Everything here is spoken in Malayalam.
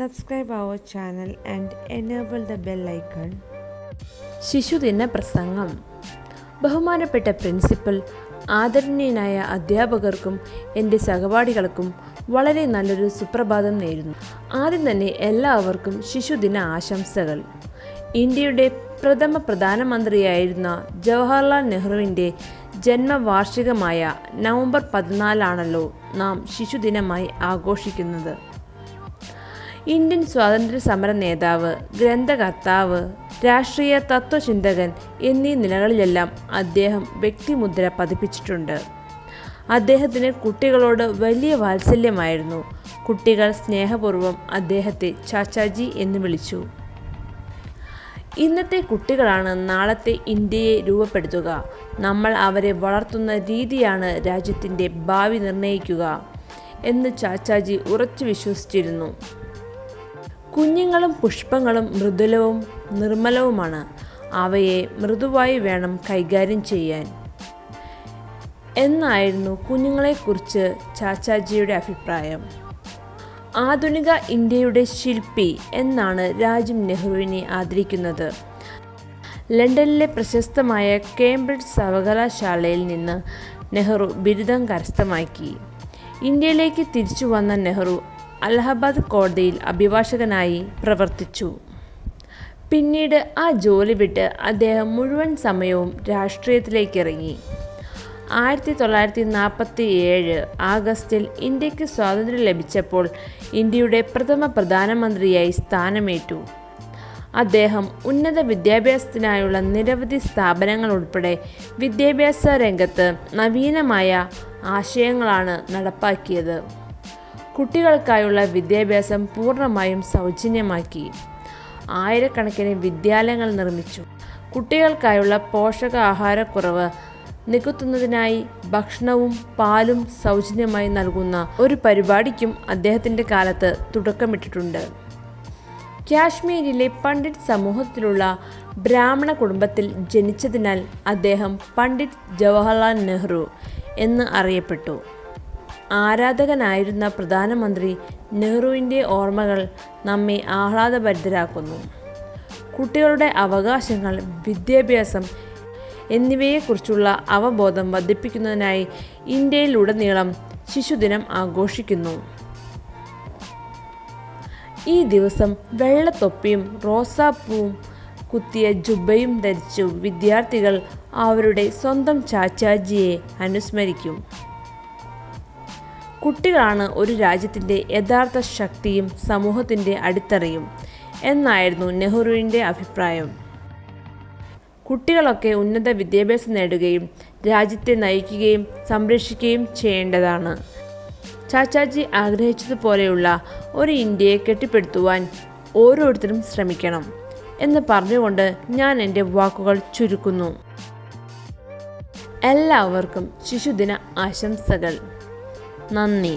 Subscribe our channel and enable the bell icon. ശിശുദിന പ്രസംഗം. ബഹുമാനപ്പെട്ട പ്രിൻസിപ്പൽ, ആദരണീയനായ അധ്യാപകർക്കും എൻ്റെ സഹപാഠികൾക്കും വളരെ നല്ലൊരു സുപ്രഭാതം നേരുന്നു. ആദ്യം തന്നെ എല്ലാവർക്കും ശിശുദിന ആശംസകൾ. ഇന്ത്യയുടെ പ്രഥമ പ്രധാനമന്ത്രിയായിരുന്ന ജവഹർലാൽ നെഹ്റുവിൻ്റെ ജന്മവാർഷികമായ നവംബർ 14 നാം ശിശുദിനമായി ആഘോഷിക്കുന്നത്. ഇന്ത്യൻ സ്വാതന്ത്ര്യ സമര നേതാവ്, ഗ്രന്ഥകർത്താവ്, രാഷ്ട്രീയ തത്വചിന്തകൻ എന്നീ നിലകളിലെല്ലാം അദ്ദേഹം വ്യക്തിമുദ്ര പതിപ്പിച്ചിട്ടുണ്ട്. അദ്ദേഹത്തിന് കുട്ടികളോട് വലിയ വാത്സല്യമായിരുന്നു. കുട്ടികൾ സ്നേഹപൂർവ്വം അദ്ദേഹത്തെ ചാച്ചാജി എന്ന് വിളിച്ചു. ഇന്നത്തെ കുട്ടികളാണ് നാളത്തെ ഇന്ത്യയെ രൂപപ്പെടുത്തുക. നമ്മൾ അവരെ വളർത്തുന്ന രീതിയാണ് രാജ്യത്തിൻ്റെ ഭാവി നിർണ്ണയിക്കുക എന്ന് ചാച്ചാജി ഉറച്ചു വിശ്വസിച്ചിരുന്നു. കുഞ്ഞുങ്ങളും പുഷ്പങ്ങളും മൃദുലവും നിർമ്മലവുമാണ്. അവയെ മൃദുവായി വേണം കൈകാര്യം ചെയ്യാൻ എന്നായിരുന്നു കുഞ്ഞുങ്ങളെക്കുറിച്ച് ചാച്ചാജിയുടെ അഭിപ്രായം. ആധുനിക ഇന്ത്യയുടെ ശില്പി എന്നാണ് രാജ്യം നെഹ്റുവിനെ ആദരിക്കുന്നത്. ലണ്ടനിലെ പ്രശസ്തമായ കേംബ്രിഡ്ജ് സർവകലാശാലയിൽ നിന്ന് നെഹ്റു ബിരുദം കരസ്ഥമാക്കി. ഇന്ത്യയിലേക്ക് തിരിച്ചു വന്ന നെഹ്റു അലഹബാദ് കോടതിയിൽ അഭിഭാഷകനായി പ്രവർത്തിച്ചു. പിന്നീട് ആ ജോലി വിട്ട് അദ്ദേഹം മുഴുവൻ സമയവും രാഷ്ട്രീയത്തിലേക്ക് ഇറങ്ങി. 1947 ആഗസ്റ്റിൽ ഇന്ത്യക്ക് സ്വാതന്ത്ര്യം ലഭിച്ചപ്പോൾ ഇന്ത്യയുടെ പ്രഥമ പ്രധാനമന്ത്രിയായി സ്ഥാനമേറ്റു. അദ്ദേഹം ഉന്നത വിദ്യാഭ്യാസത്തിനായുള്ള നിരവധി സ്ഥാപനങ്ങൾ ഉൾപ്പെടെ വിദ്യാഭ്യാസ രംഗത്ത് നവീനമായ ആശയങ്ങളാണ് നടപ്പാക്കിയത്. കുട്ടികൾക്കായുള്ള വിദ്യാഭ്യാസം പൂർണ്ണമായും സൗജന്യമാക്കി. ആയിരക്കണക്കിന് വിദ്യാലയങ്ങൾ നിർമ്മിച്ചു. കുട്ടികൾക്കായുള്ള പോഷകാഹാരക്കുറവ് നികത്തുന്നതിനായി ഭക്ഷണവും പാലും സൗജന്യമായി നൽകുന്ന ഒരു പരിപാടിക്കും അദ്ദേഹത്തിൻ്റെ കാലത്ത് തുടക്കമിട്ടിട്ടുണ്ട്. കാശ്മീരിലെ പണ്ഡിറ്റ് സമൂഹത്തിലുള്ള ബ്രാഹ്മണ കുടുംബത്തിൽ ജനിച്ചതിനാൽ അദ്ദേഹം പണ്ഡിറ്റ് ജവഹർലാൽ നെഹ്റു എന്ന് അറിയപ്പെട്ടു. ആരാധകനായിരുന്ന പ്രധാനമന്ത്രി നെഹ്റുവിൻ്റെ ഓർമ്മകൾ നമ്മെ ആഹ്ലാദഭരിതരാക്കുന്നു. കുട്ടികളുടെ അവകാശങ്ങൾ, വിദ്യാഭ്യാസം എന്നിവയെക്കുറിച്ചുള്ള അവബോധം വർദ്ധിപ്പിക്കുന്നതിനായി ഇന്ത്യയിലുടനീളം ശിശുദിനം ആഘോഷിക്കുന്നു. ഈ ദിവസം വെള്ളത്തൊപ്പിയും റോസാപ്പൂവും കുത്തിയ ജുബ്ബയും ധരിച്ചു വിദ്യാർത്ഥികൾ അവരുടെ സ്വന്തം ചാച്ചാജിയെ അനുസ്മരിക്കും. കുട്ടികളാണ് ഒരു രാജ്യത്തിൻ്റെ യഥാർത്ഥ ശക്തിയും സമൂഹത്തിൻ്റെ അടിത്തറയും എന്നായിരുന്നു നെഹ്റുവിൻ്റെ അഭിപ്രായം. കുട്ടികളൊക്കെ ഉന്നത വിദ്യാഭ്യാസം നേടുകയും രാജ്യത്തെ നയിക്കുകയും സംരക്ഷിക്കുകയും ചെയ്യേണ്ടതാണ്. ചാച്ചാജി ആഗ്രഹിച്ചതുപോലെയുള്ള ഒരു ഇന്ത്യയെ കെട്ടിപ്പടുത്തുവാൻ ഓരോരുത്തരും ശ്രമിക്കണം എന്ന് പറഞ്ഞുകൊണ്ട് ഞാൻ എൻ്റെ വാക്കുകൾ ചുരുക്കുന്നു. എല്ലാവർക്കും ശിശുദിന ആശംസകൾ. നന്ദി.